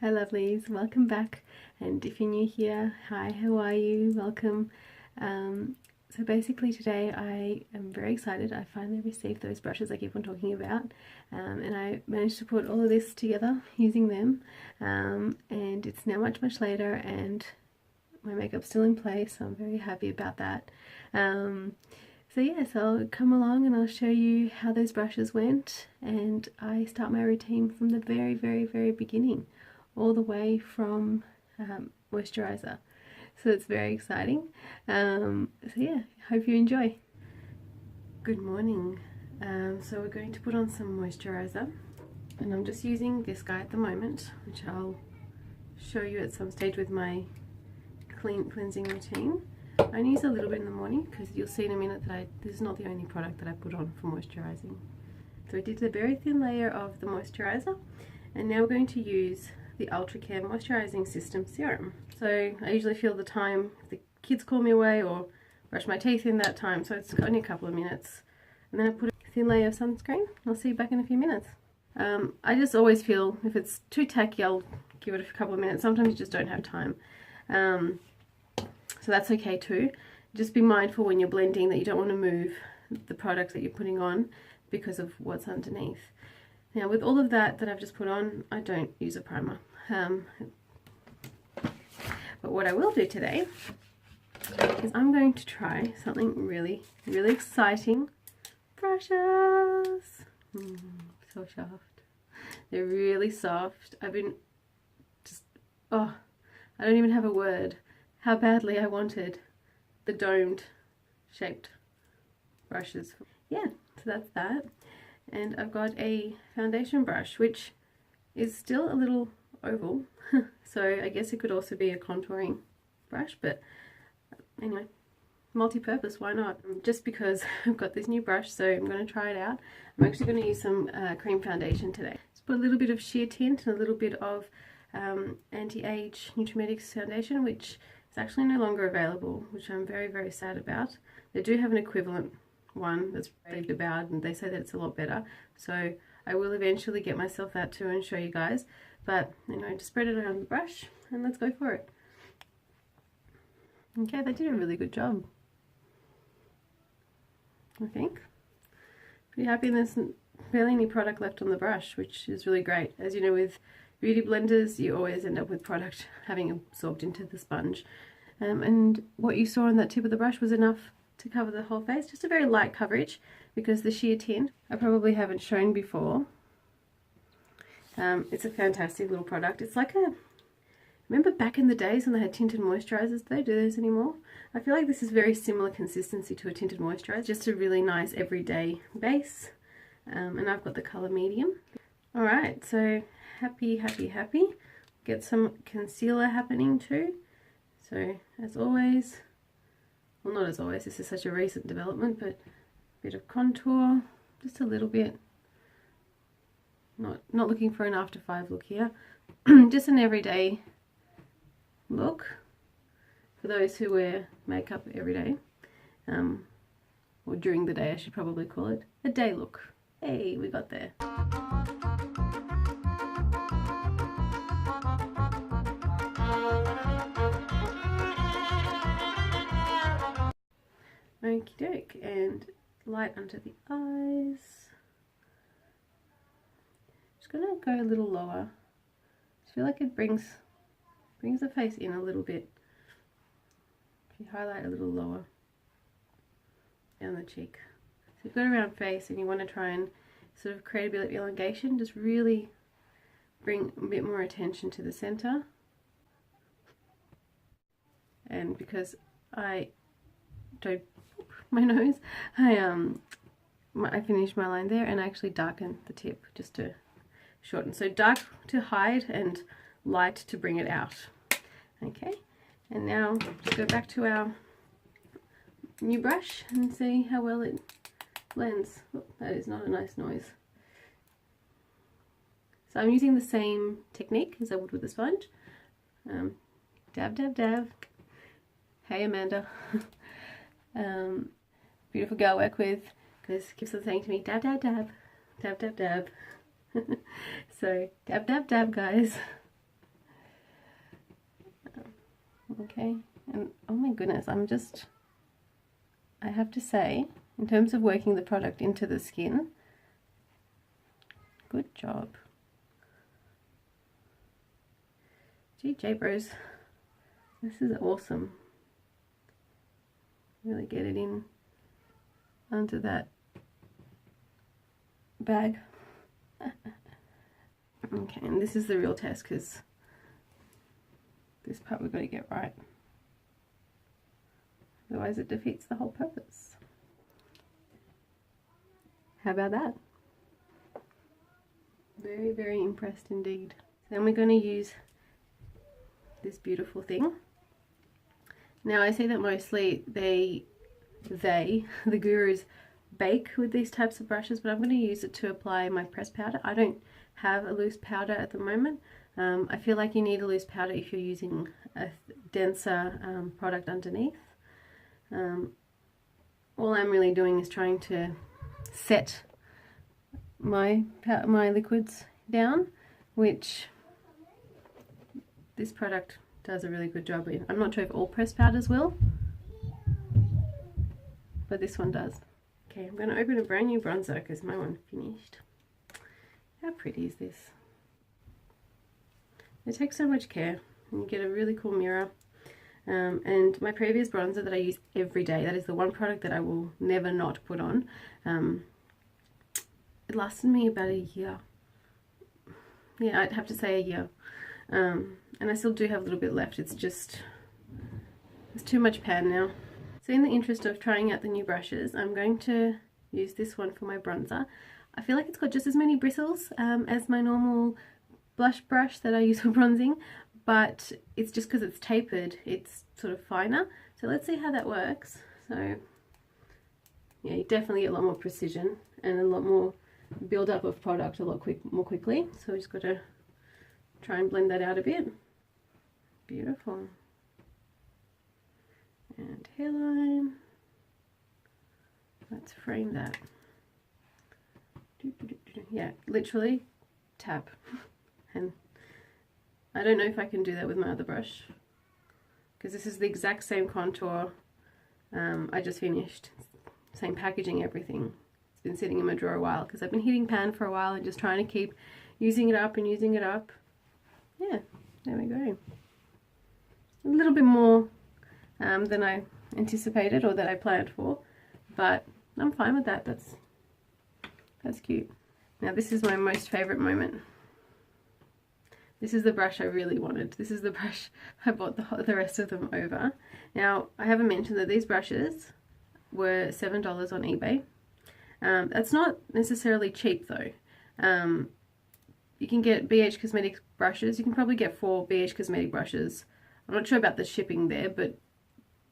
Hi lovelies, welcome back, and if you're new here, hi, how are you? Welcome. So basically today I am very excited. I finally received those brushes I keep on talking about, and I managed to put all of this together using them, and it's now much later and my makeup's still in place, so I'm very happy about that. So yes, I'll come along and I'll show you how those brushes went, and I start my routine from the very beginning, all the way from moisturizer. So it's very exciting. So yeah, hope you enjoy. Good morning. So we're going to put on some moisturizer, and I'm just using this guy at the moment, which I'll show you at some stage with my cleansing routine. I only use a little bit in the morning because you'll see in a minute that this is not the only product that I put on for moisturizing. So I did a very thin layer of the moisturizer, and now we're going to use the Ultra Care Moisturising System Serum. So I usually feel the time if the kids call me away or brush my teeth in that time, so it's only a couple of minutes. And then I put a thin layer of sunscreen. I'll see you back in a few minutes. I just always feel if it's too tacky, I'll give it a couple of minutes. Sometimes you just don't have time. So that's okay too. Just be mindful when you're blending that you don't want to move the product that you're putting on because of what's underneath. Now with all of that I've just put on, I don't use a primer. But what I will do today is I'm going to try something really exciting. Brushes! So soft. They're really soft. I've been just, I don't even have a word. How badly I wanted the domed shaped brushes. Yeah, so that's that. And I've got a foundation brush, which is still a little oval. So I guess it could also be a contouring brush, but anyway, multi-purpose, why not? Just because I've got this new brush, so I'm going to try it out. I'm actually going to use some cream foundation today. Just put a little bit of sheer tint and a little bit of anti-age nutrimetics foundation, which is actually no longer available, which I'm very sad about. They do have an equivalent one that's raved about, and they say that it's a lot better, so I will eventually get myself that too and show you guys. But anyway, just spread it around the brush and let's go for it. Okay, they did a really good job, I think. Pretty happy, and there's barely any product left on the brush, which is really great. As you know, with beauty blenders you always end up with product having absorbed into the sponge, and what you saw on that tip of the brush was enough to cover the whole face. Just a very light coverage because the sheer tint I probably haven't shown before. It's a fantastic little product. It's like remember back in the days when they had tinted moisturizers? They don't do those anymore. I feel like this is very similar consistency to a tinted moisturizer, just a really nice everyday base. And I've got the color medium. Alright, so happy. Get some concealer happening too. So as always, well, not as always, this is such a recent development, but a bit of contour, just a little bit. Not looking for an after 5 look here. Just an everyday look for those who wear makeup every day, or during the day I should probably call it. A day look. Hey, we got there. Okie doke, and light under the eyes. Just gonna go a little lower. I feel like it brings the face in a little bit. If you highlight a little lower down the cheek. So you've got a round face and you want to try and sort of create a bit of elongation, just really bring a bit more attention to the center. And because I don't my nose, I finished my line there and I actually darkened the tip just to shorten. So dark to hide and light to bring it out. Okay, and now let's go back to our new brush and see how well it blends. Oh, that is not a nice noise. So I'm using the same technique as I would with the sponge. Dab. Hey Amanda. Beautiful girl I work with, because she keeps on saying to me, dab. So dab, guys. Okay, and oh my goodness, I have to say, in terms of working the product into the skin, good job. Gee, J-Bros, this is awesome. Really get it in under that bag. Okay, and this is the real test because this part we've got to get right. Otherwise it defeats the whole purpose. How about that? Very, very impressed indeed. Then we're going to use this beautiful thing. Now I see that mostly the gurus bake with these types of brushes, but I'm going to use it to apply my pressed powder. I don't have a loose powder at the moment. I feel like you need a loose powder if you're using a denser product underneath. All I'm really doing is trying to set my liquids down, which this product does a really good job in. I'm not sure if all pressed powders will, but this one does. Okay, I'm going to open a brand new bronzer because my one finished. How pretty is this? It takes so much care, and you get a really cool mirror. And my previous bronzer that I use every day, that is the one product that I will never not put on, it lasted me about a year. Yeah, I'd have to say a year. And I still do have a little bit left. It's just, it's too much pan now. So in the interest of trying out the new brushes, I'm going to use this one for my bronzer. I feel like it's got just as many bristles as my normal blush brush that I use for bronzing, but it's just because it's tapered, it's sort of finer. So let's see how that works. So yeah, you definitely get a lot more precision and a lot more build up of product a lot more quickly. So we just got to try and blend that out a bit. Beautiful. And hairline. Let's frame that. Yeah, literally tap. And I don't know if I can do that with my other brush, because this is the exact same contour I just finished. Same packaging, everything. It's been sitting in my drawer a while because I've been hitting pan for a while and just trying to keep using it up and using it up. Yeah, there we go. A little bit more than I anticipated or that I planned for, but I'm fine with that. That's cute. Now this is my most favorite moment. This is the brush I really wanted. This is the brush I bought the rest of them over. Now I haven't mentioned that these brushes were $7 on eBay. That's not necessarily cheap though. You can get BH Cosmetics brushes. You can probably get 4 BH Cosmetic brushes. I'm not sure about the shipping there, but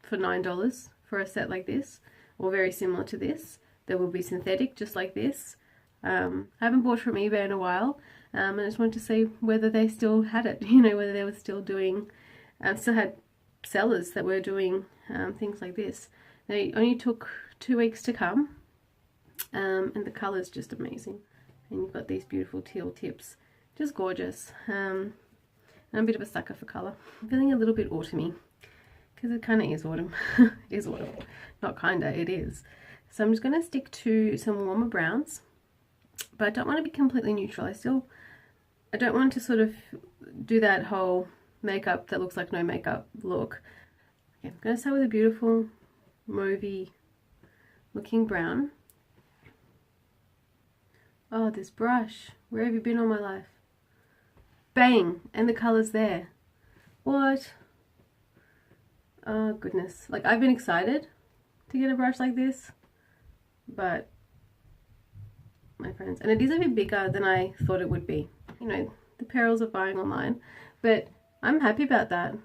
for $9 for a set like this, or very similar to this. There will be synthetic, just like this. I haven't bought from eBay in a while, and I just wanted to see whether they still had it, you know, whether they were still doing, still had sellers that were doing things like this. They only took 2 weeks to come, and the colour's just amazing. And you've got these beautiful teal tips, just gorgeous. And I'm a bit of a sucker for colour. I'm feeling a little bit autumny, because it kind of is autumn. It is autumn. Not kinda, it is. So I'm just going to stick to some warmer browns, but I don't want to be completely neutral. I don't want to sort of do that whole makeup that looks like no makeup look. Okay, I'm going to start with a beautiful mauvey looking brown. Oh, this brush. Where have you been all my life? Bang! And the colour's there. What? Oh goodness. Like, I've been excited to get a brush like this, but my friends, and it is a bit bigger than I thought it would be. You know, the perils of buying online, but I'm happy about that.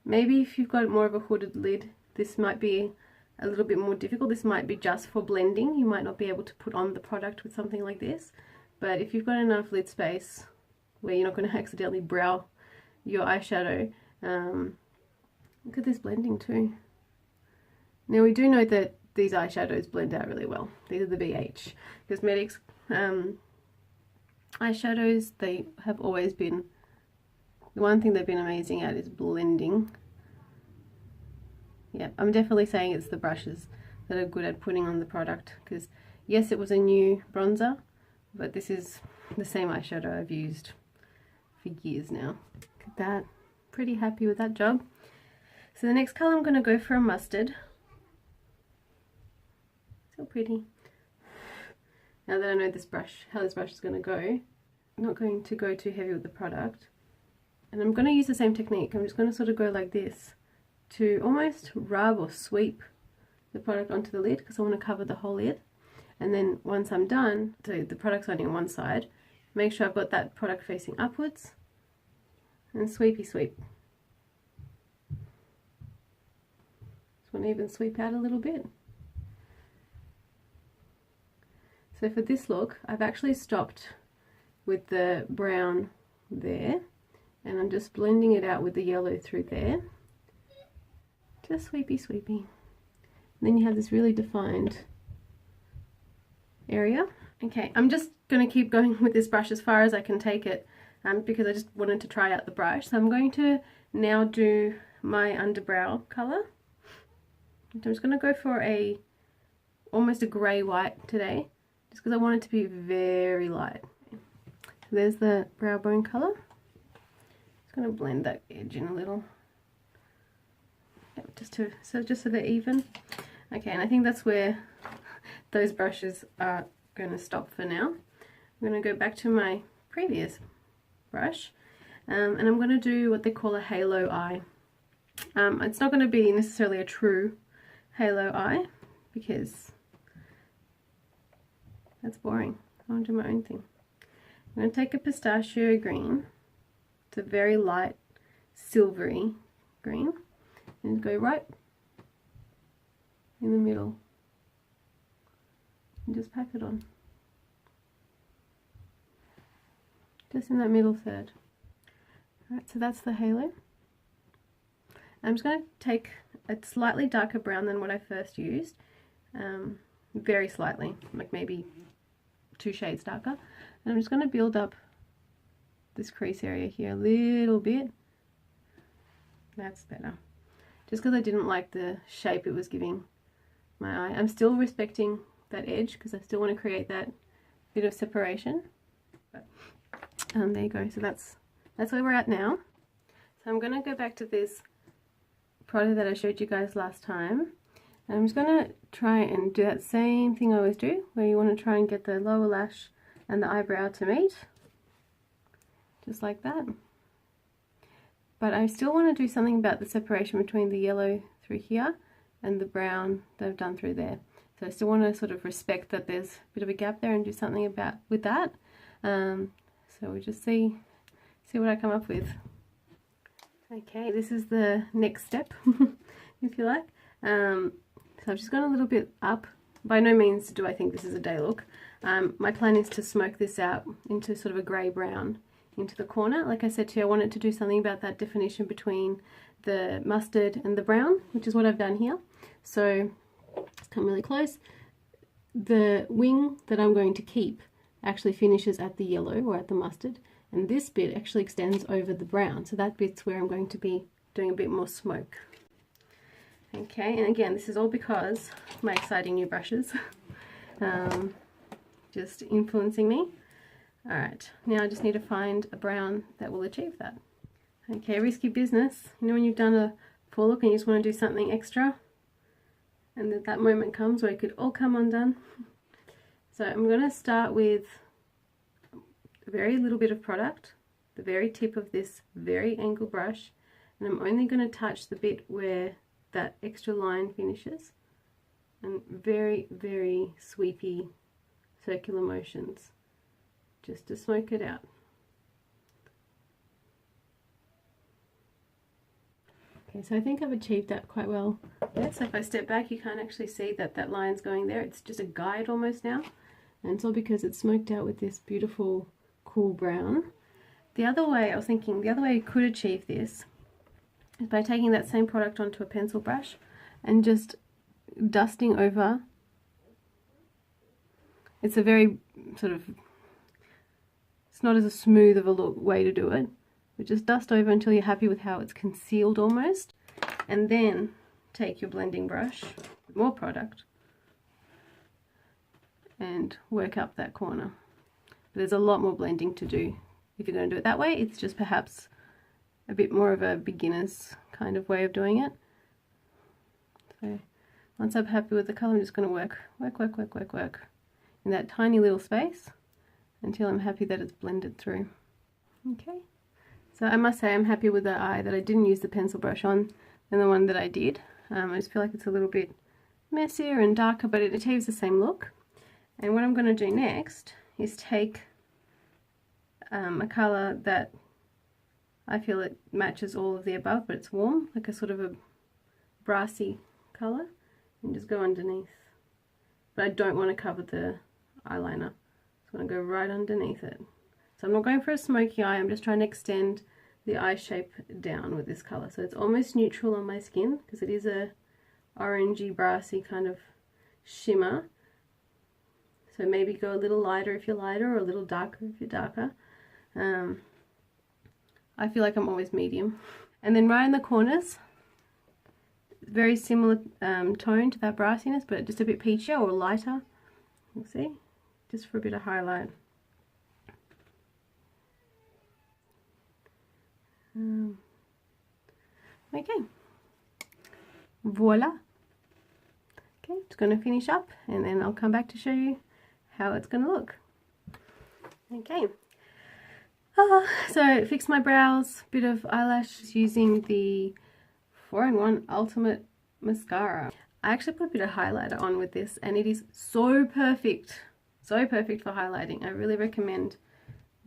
Maybe if you've got more of a hooded lid, this might be a little bit more difficult. This might be just for blending. You might not be able to put on the product with something like this, but if you've got enough lid space where you're not going to accidentally brow your eyeshadow, look at this blending too. Now we do know that these eyeshadows blend out really well. These are the BH Cosmetics eyeshadows. They have always been, the one thing they've been amazing at is blending Yeah, I'm definitely saying it's the brushes that are good at putting on the product, because yes, it was a new bronzer, but this is the same eyeshadow I've used for years now. Look at that. Pretty happy with that job. So the next colour I'm going to go for a mustard. So pretty. Now that I know this brush, how this brush is going to go, I'm not going to go too heavy with the product. And I'm going to use the same technique. I'm just going to sort of go like this to almost rub or sweep the product onto the lid, because I want to cover the whole lid. And then once I'm done, so the product's only on one side, make sure I've got that product facing upwards, and sweepy sweep. Just want to even sweep out a little bit. So for this look, I've actually stopped with the brown there, and I'm just blending it out with the yellow through there. Just sweepy sweepy. And then you have this really defined area. Okay, I'm just going to keep going with this brush as far as I can take it, because I just wanted to try out the brush. So I'm going to now do my underbrow colour. I'm just going to go for almost a grey white today, just because I want it to be very light. So there's the brow bone colour. Just going to blend that edge in a little. Yep, just so they're even. Okay, and I think that's where those brushes are going to stop for now. I'm going to go back to my previous brush, and I'm going to do what they call a halo eye. It's not going to be necessarily a true halo eye, because that's boring. I want to do my own thing. I'm going to take a pistachio green. It's a very light silvery green, and go right in the middle and just pack it on. Just in that middle third. Alright, so that's the halo. I'm just going to take a slightly darker brown than what I first used. Very slightly, like maybe 2 shades darker. And I'm just going to build up this crease area here a little bit. That's better. Just because I didn't like the shape it was giving my eye. I'm still respecting that edge because I still want to create that bit of separation. But, there you go. So that's where we're at now. So I'm going to go back to this product that I showed you guys last time. And I'm just going to try and do that same thing I always do, where you want to try and get the lower lash and the eyebrow to meet. Just like that. But I still want to do something about the separation between the yellow through here and the brown that I've done through there. So I still want to sort of respect that there's a bit of a gap there and do something with that. So we'll just see what I come up with. Okay, this is the next step, if you like. So I've just gone a little bit up. By no means do I think this is a day look. My plan is to smoke this out into sort of a grey brown into the corner. Like I said to you, I wanted to do something about that definition between the mustard and the brown, which is what I've done here. So let's come really close. The wing that I'm going to keep actually finishes at the yellow or at the mustard, and this bit actually extends over the brown. So that bit's where I'm going to be doing a bit more smoke. Okay, and again, this is all because of my exciting new brushes just influencing me. Alright, now I just need to find a brown that will achieve that. Okay, risky business. You know when you've done a full look and you just want to do something extra, and that moment comes where it could all come undone. So I'm going to start with a very little bit of product, the very tip of this very angle brush, and I'm only going to touch the bit where that extra line finishes, and very, very sweepy circular motions just to smoke it out. Okay, so I think I've achieved that quite well there. So if I step back, you can't actually see that that line's going there. It's just a guide almost now, and it's all because it's smoked out with this beautiful cool brown. The other way, I was thinking, the other way you could achieve this is by taking that same product onto a pencil brush and just dusting over. It's a very sort of, it's not as a smooth of a way to do it, but just dust over until you're happy with how it's concealed almost, and then take your blending brush, more product, and work up that corner. But there's a lot more blending to do if you're going to do it that way. It's just perhaps a bit more of a beginner's kind of way of doing it. So once I'm happy with the colour, I'm just going to work in that tiny little space until I'm happy that it's blended through. Okay, so I must say I'm happy with the eye that I didn't use the pencil brush on than the one that I did. I just feel like it's a little bit messier and darker, but it achieves the same look. And what I'm going to do next is take a colour that I feel it matches all of the above, but it's warm, like a sort of a brassy colour, and just go underneath. But I don't want to cover the eyeliner, so I'm going to go right underneath it. So I'm not going for a smoky eye, I'm just trying to extend the eye shape down with this colour. So it's almost neutral on my skin, because it is a orangey, brassy kind of shimmer. So maybe go a little lighter if you're lighter, or a little darker if you're darker. I feel like I'm always medium. And then right in the corners, very similar tone to that brassiness, but just a bit peachier or lighter. You see, just for a bit of highlight. Okay, voila. Okay, just going to finish up, and then I'll come back to show you how it's going to look. Okay, so fix my brows, bit of eyelash using the 4-in-1 Ultimate Mascara. I actually put a bit of highlighter on with this, and it is so perfect for highlighting. I really recommend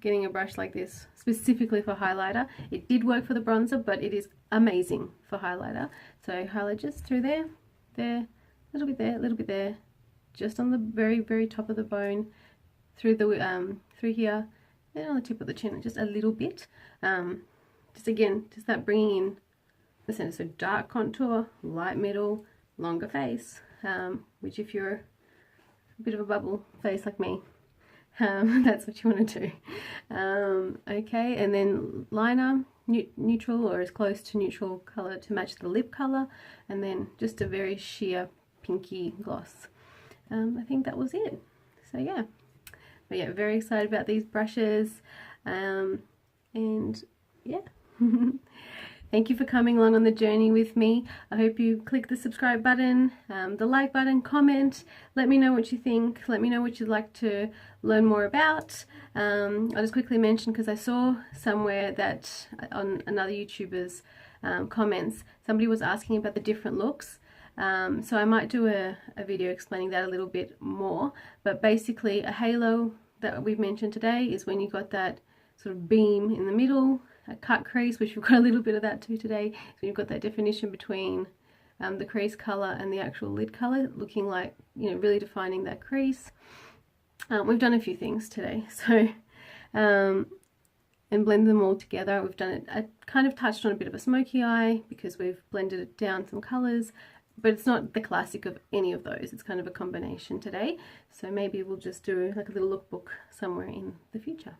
getting a brush like this specifically for highlighter. It did work for the bronzer, but it is amazing for highlighter. So highlight just through there, a little bit there, a little bit there, just on the very top of the bone, through the through here, and on the tip of the chin, just a little bit. Just again, just that bringing in the center. So dark contour, light middle, longer face, which if you're a bit of a bubble face like me, that's what you want to do. Okay, and then liner, neutral or as close to neutral color to match the lip color, and then just a very sheer pinky gloss. I think that was it. So yeah, but yeah, very excited about these brushes, and yeah. Thank you for coming along on the journey with me. I hope you click the subscribe button, the like button, comment, let me know what you think, let me know what you'd like to learn more about. I'll just quickly mention, because I saw somewhere that on another YouTuber's comments, somebody was asking about the different looks. So I might do a video explaining that a little bit more, but basically a halo that we've mentioned today is when you got that sort of beam in the middle, a cut crease, which we've got a little bit of that too today. So you've got that definition between the crease color and the actual lid color, looking like, you know, really defining that crease. We've done a few things today, so and blend them all together. We've done it, I kind of touched on a bit of a smoky eye because we've blended it down some colors, but it's not the classic of any of those. It's kind of a combination today, so maybe we'll just do like a little lookbook somewhere in the future.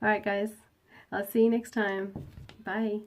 Alright guys, I'll see you next time. Bye.